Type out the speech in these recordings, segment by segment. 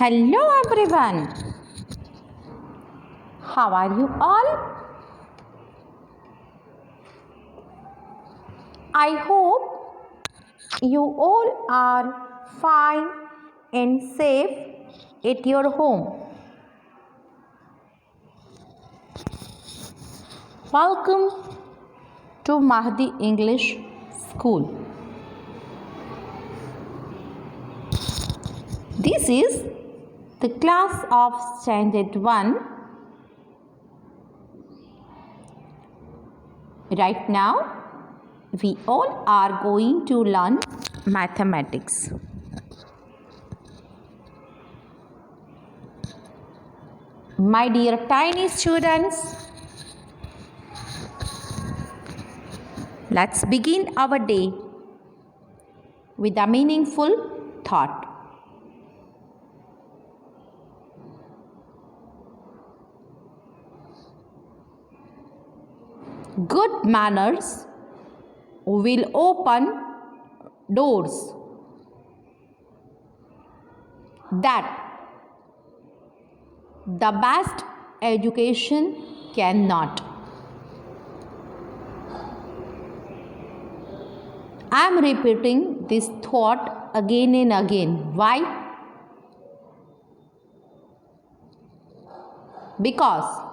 Hello everyone. How are you all? I hope you all are fine and safe at your home. Welcome to Mahdi English School. This is the class of Standard 1. Right now, we all are going to learn mathematics. My dear tiny students, let's begin our day with a meaningful thought. Good manners will open doors that the best education cannot. I am repeating this thought again and again. Why? Because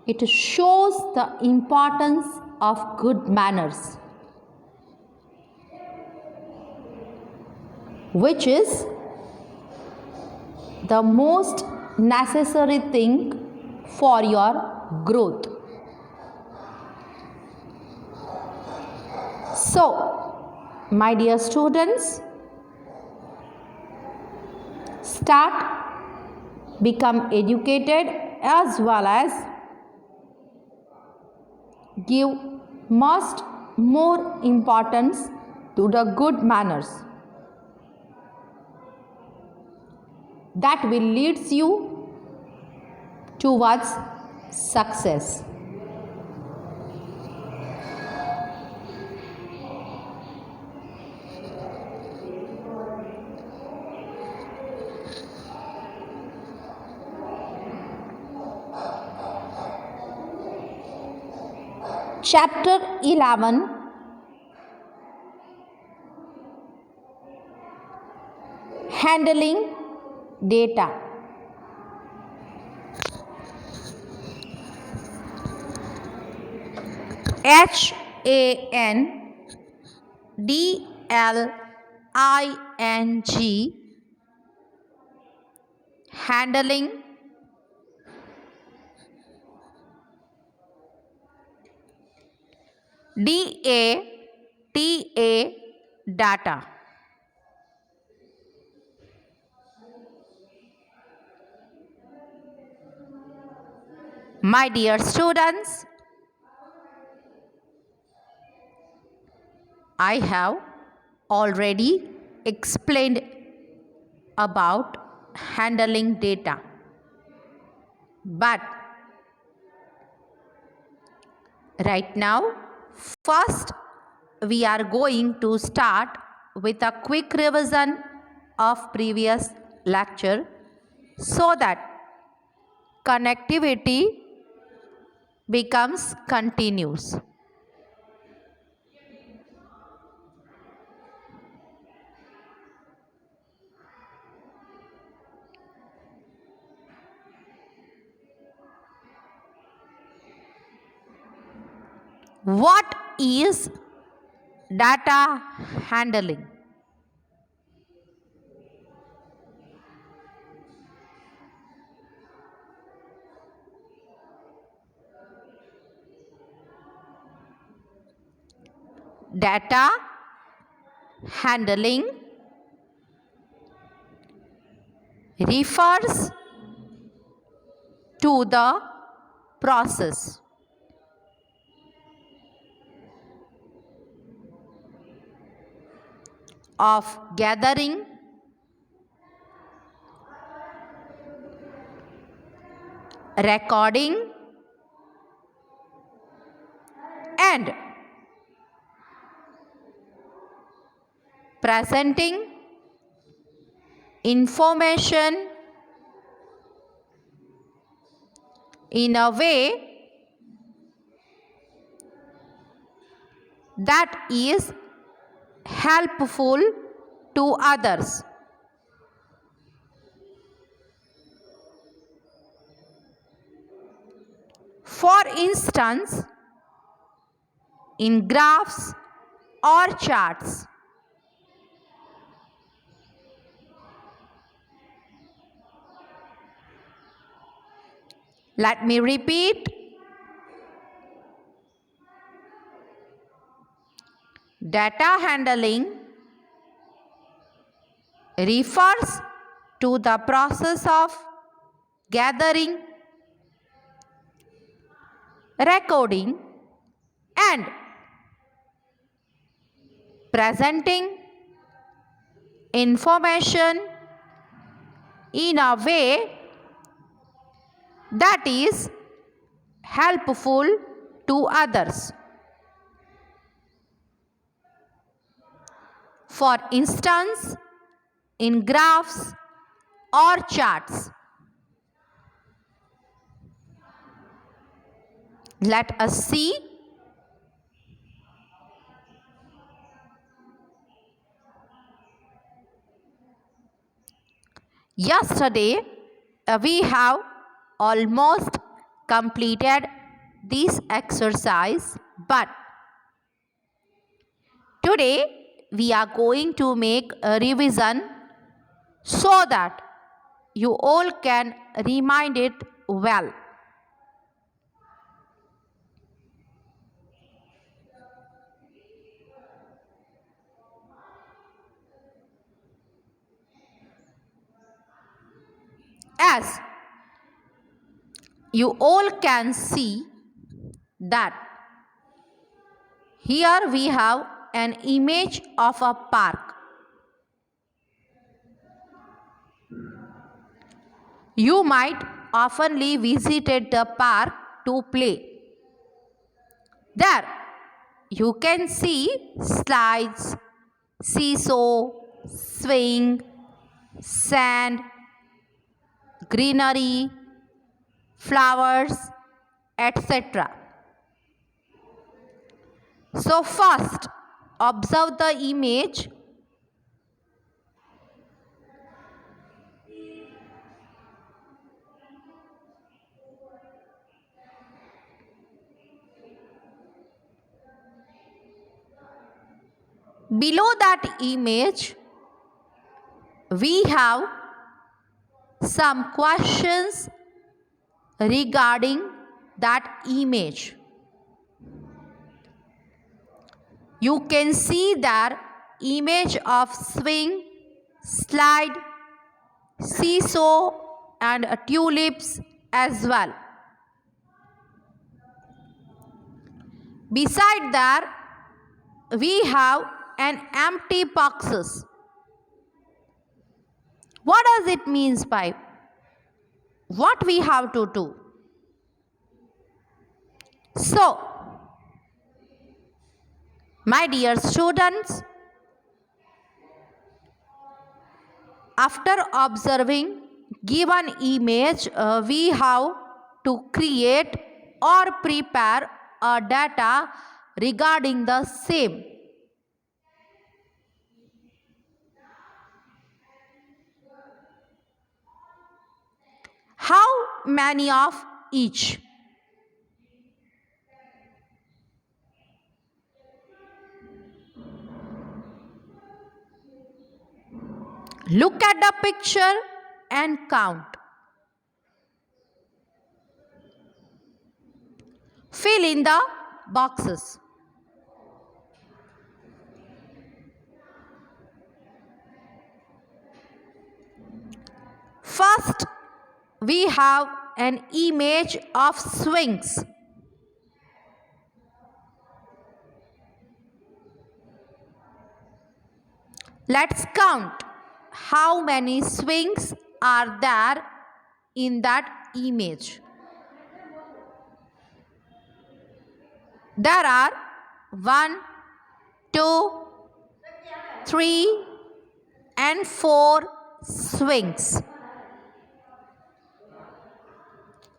it shows the importance of good manners, which is the most necessary thing for your growth. So, my dear students, become educated as well as give much more importance to the good manners that will leads you towards success. Chapter 11, Handling Data. HANDLING, handling DATA, data. My dear students, I have already explained about handling data, but right now, first we are going to start with a quick revision of previous lecture so that connectivity becomes continuous. What is data handling? Data handling refers to the process of gathering, recording, and presenting information in a way that is helpful to others. For instance, in graphs or charts. Let me repeat. Data handling refers to the process of gathering, recording, and presenting information in a way that is helpful to others. For instance, in graphs or charts. Let us see. Yesterday, we have almost completed this exercise, but today we are going to make a revision so that you all can remind it well. As you all can see that here we have an image of a park. You might oftenly visited the park to play. There you can see slides, seesaw, swing, sand, greenery, flowers, etc. So first, observe the image. Below that image, we have some questions regarding that image. You can see there image of swing, slide, seesaw and tulips as well. Beside that, we have an empty boxes. What does it mean by? What we have to do? So, my dear students, after observing given image, we have to create or prepare a data regarding the same. How many of each? Look at the picture and count. Fill in the boxes. First, we have an image of swings. Let's count how many swings are there in that image. There are 1, 2, 3 and 4 swings.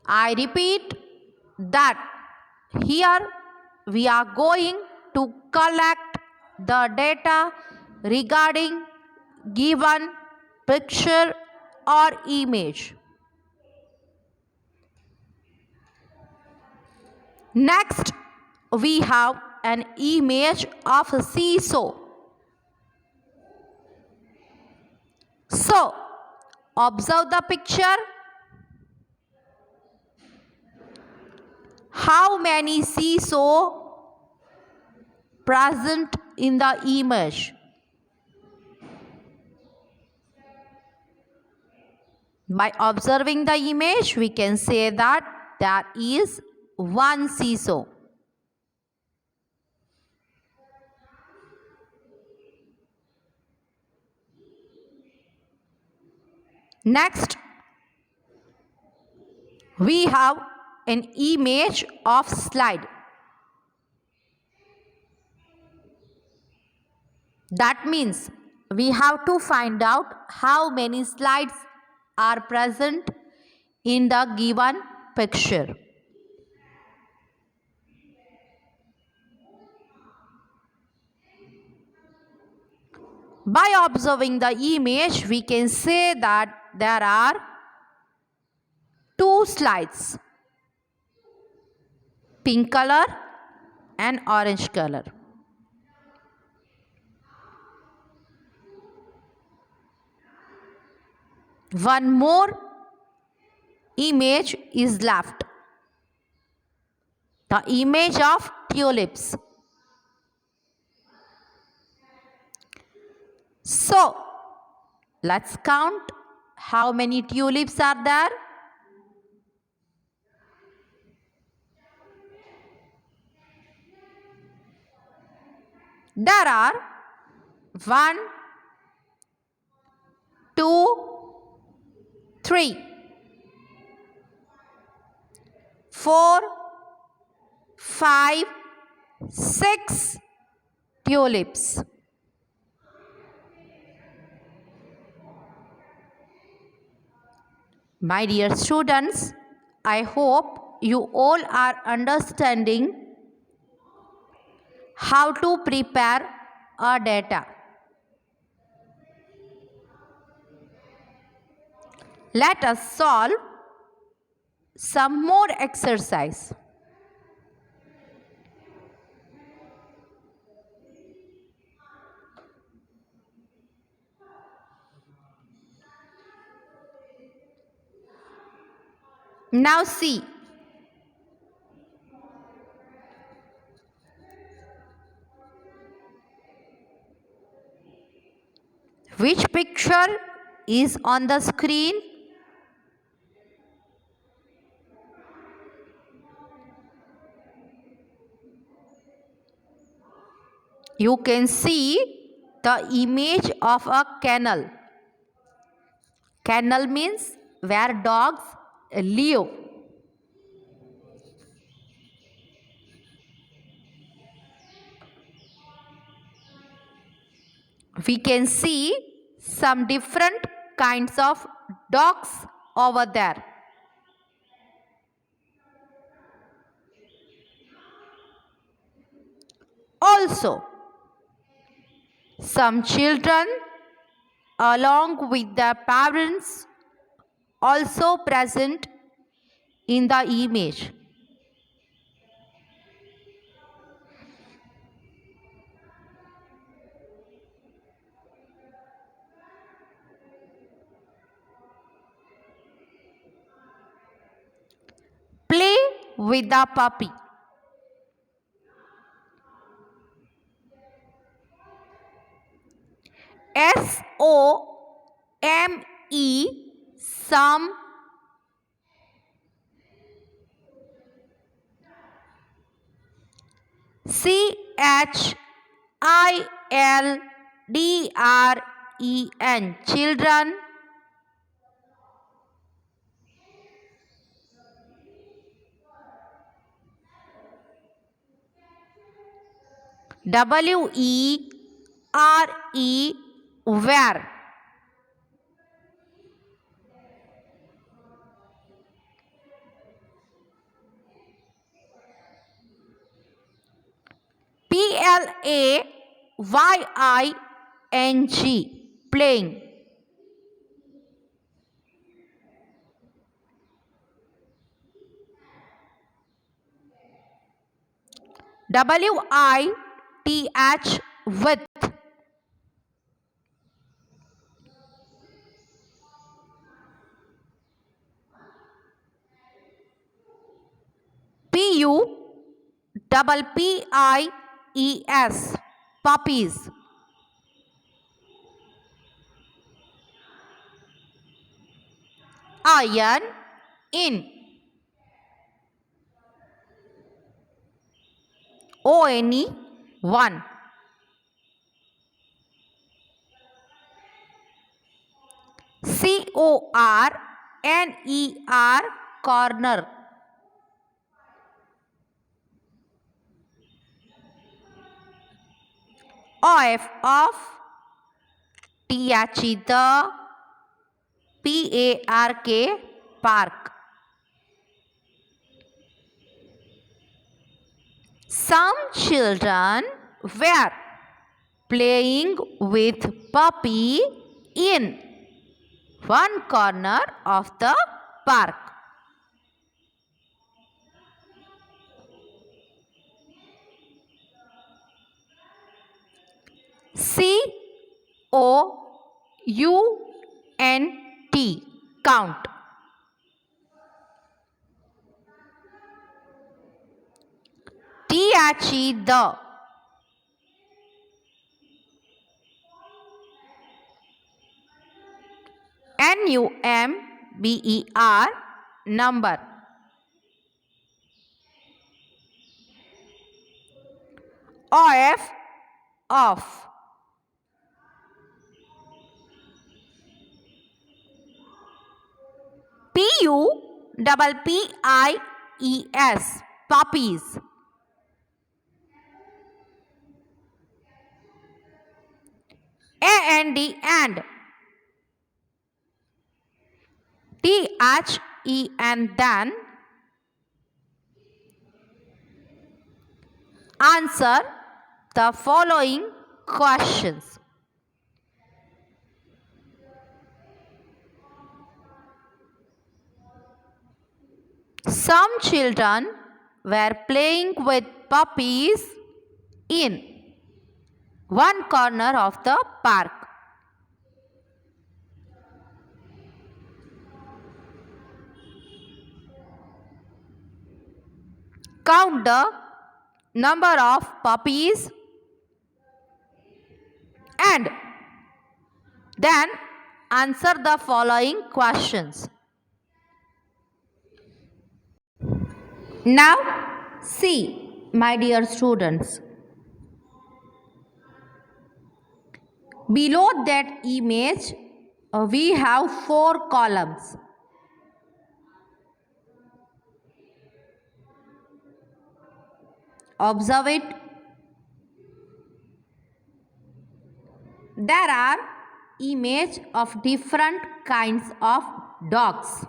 I repeat that here we are going to collect the data regarding given picture or image. Next, we have an image of a seesaw. So, observe the picture. How many seesaw present in the image? By observing the image, we can say that there is one seesaw. Next, we have an image of slide. That means we have to find out how many slides are present in the given picture. By observing the image, we can say that there are two slides, pink color and orange color. One more image is left, the image of tulips. So, let's count how many tulips are there. There are 1, 2, 3, 4, 5, 6 tulips. My dear students, I hope you all are understanding how to prepare a data. Let us solve some more exercise. Now see. Which picture is on the screen? You can see the image of a kennel. Kennel means where dogs live. We can see some different kinds of dogs over there. Also, some children along with their parents also present in the image. Play with the puppy. SOME, some. CHILDREN, children. WERE, where. playing. WITH, with. PUPPIES, puppies. Iron, in. ONE, one. CORNER, corner. OF, off. THE, the. PARK, park. Some children were playing with puppy in one corner of the park. COUNT, count. THE, NUMBER, number. OF, off. PUPPIES, puppies. AND, and. THEN, then. Answer the following questions. Some children were playing with puppies in one corner of the park. Count the number of puppies and then answer the following questions. Now see, my dear students, below that image we have 4 columns. Observe it. There are images of different kinds of dogs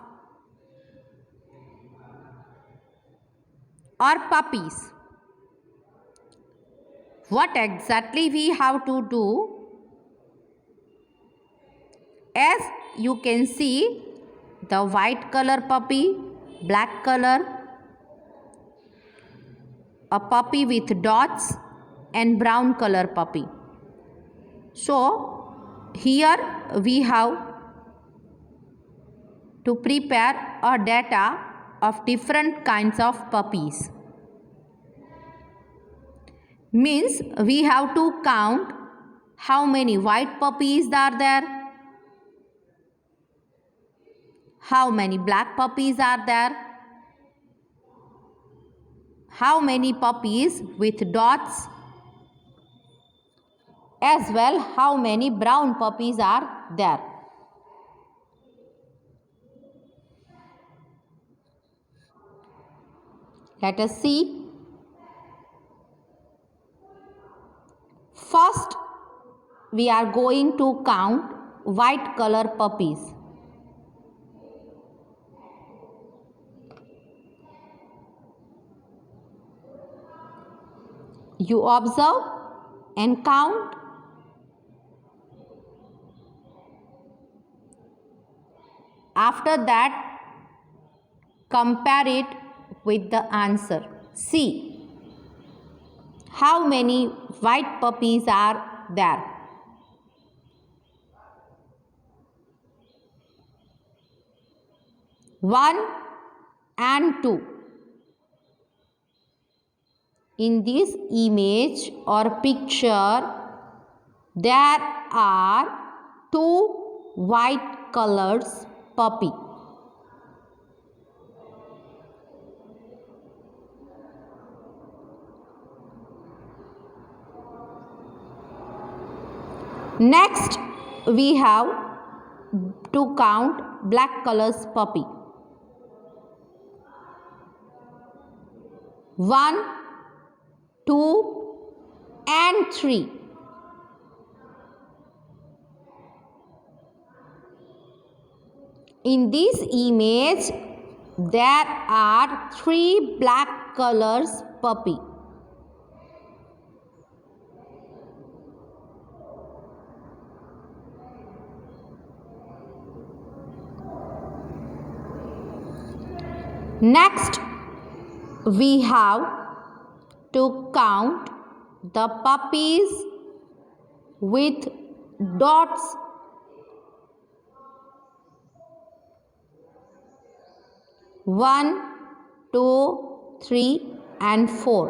or puppies. What exactly we have to do? As you can see, the white color puppy, black color, a puppy with dots, and brown color puppy. So here we have to prepare a data of different kinds of puppies. Means we have to count how many white puppies are there, how many black puppies are there, how many puppies with dots, as well how many brown puppies are there. Let us see. First, we are going to count white color puppies. You observe and count. After that, compare it with the answer. See how many white puppies are there. One and two. In this image or picture, there are two white colors puppy. Next, we have to count black colors puppy. 1, 2, and 3. In this image, there are 3 black colors puppy. Next, we have to count the puppies with dots. 1, 2, 3, and 4.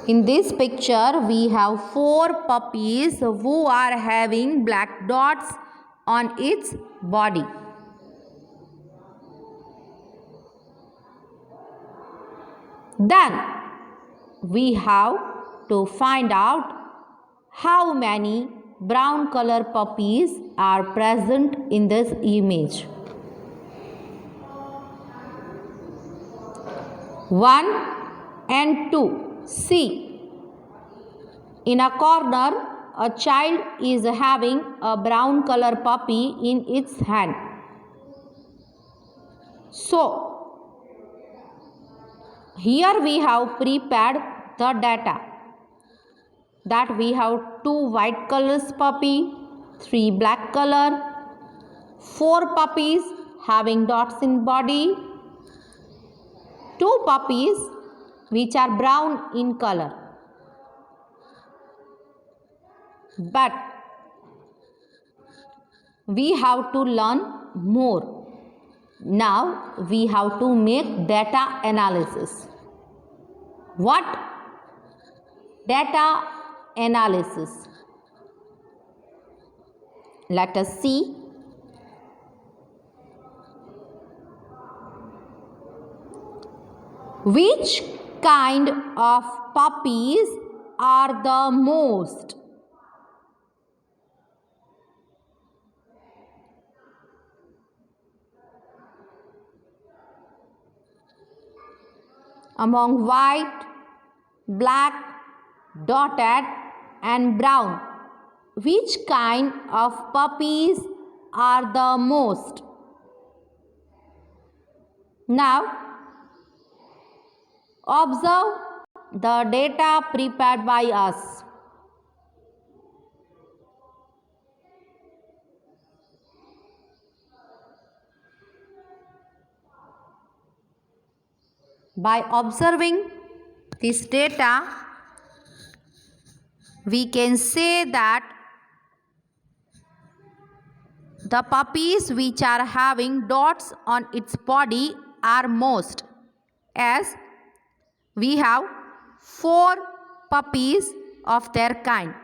In this picture, we have 4 puppies who are having black dots on its body. Then we have to find out how many brown color puppies are present in this image. 1 and 2. See, in a corner, a child is having a brown color puppy in its hand. So, here we have prepared the data that we have 2 white colors puppy, 3 black color, 4 puppies having dots in body, 2 puppies which are brown in color. But we have to learn more. Now we have to make data analysis. What? Data analysis. Let us see. Which kind of puppies are the most? Among white, black, dotted and brown, which kind of puppies are the most? Now, observe the data prepared by us. By observing this data, we can say that the puppies which are having dots on its body are most, as we have 4 puppies of their kind.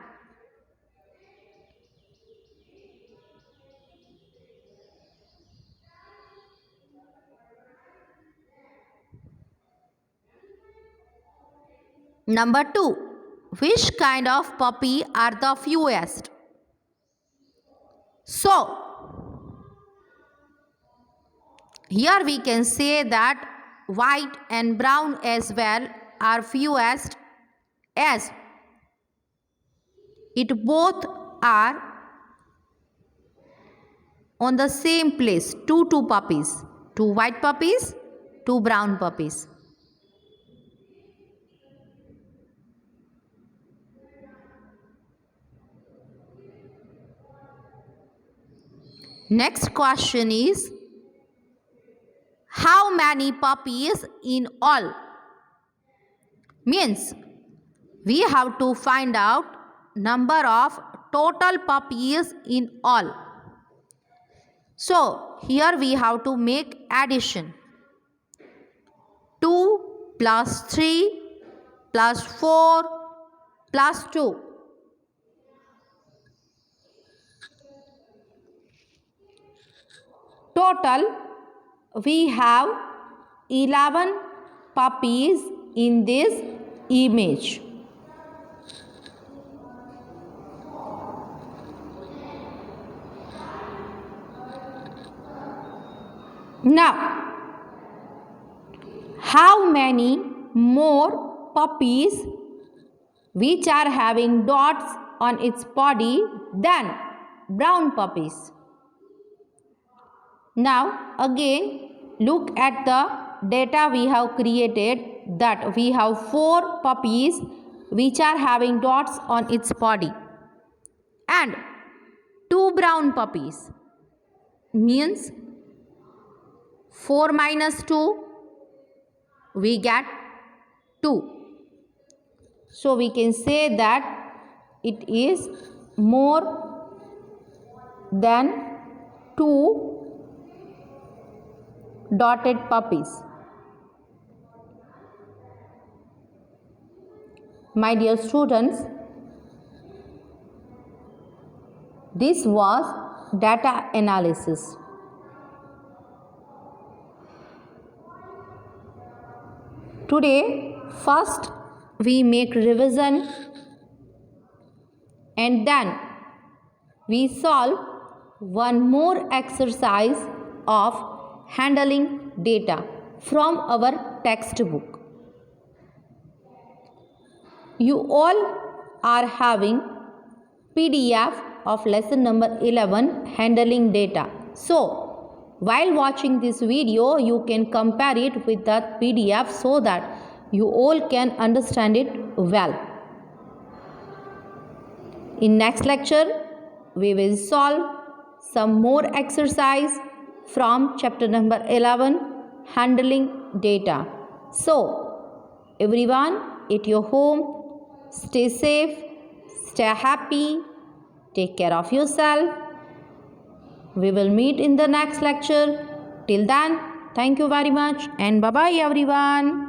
Number 2. Which kind of puppy are the fewest? So, here we can say that white and brown as well are fewest, as it both are on the same place, 2 puppies, 2 white puppies, 2 brown puppies. Next question is, how many puppies in all? Means we have to find out number of total puppies in all. So here we have to make addition. 2 plus 3 plus 4 plus 2. Total we have 11 puppies in this image. Now, how many more puppies which are having dots on its body than brown puppies? Now again look at the data we have created, that we have 4 puppies which are having dots on its body and 2 brown puppies, means 4 minus 2 we get 2. So we can say that it is more than 2 dotted puppies. My dear students, this was data analysis. Today, first we make revision and then we solve one more exercise of handling data from our textbook. You all are having PDF of lesson number 11, handling data. So while watching this video, you can compare it with that PDF so that you all can understand it well. In next lecture, we will solve some more exercise from chapter number 11, handling data. So everyone at your home, stay safe, stay happy, take care of yourself. We will meet in the next lecture. Till then, thank you very much and bye-bye everyone.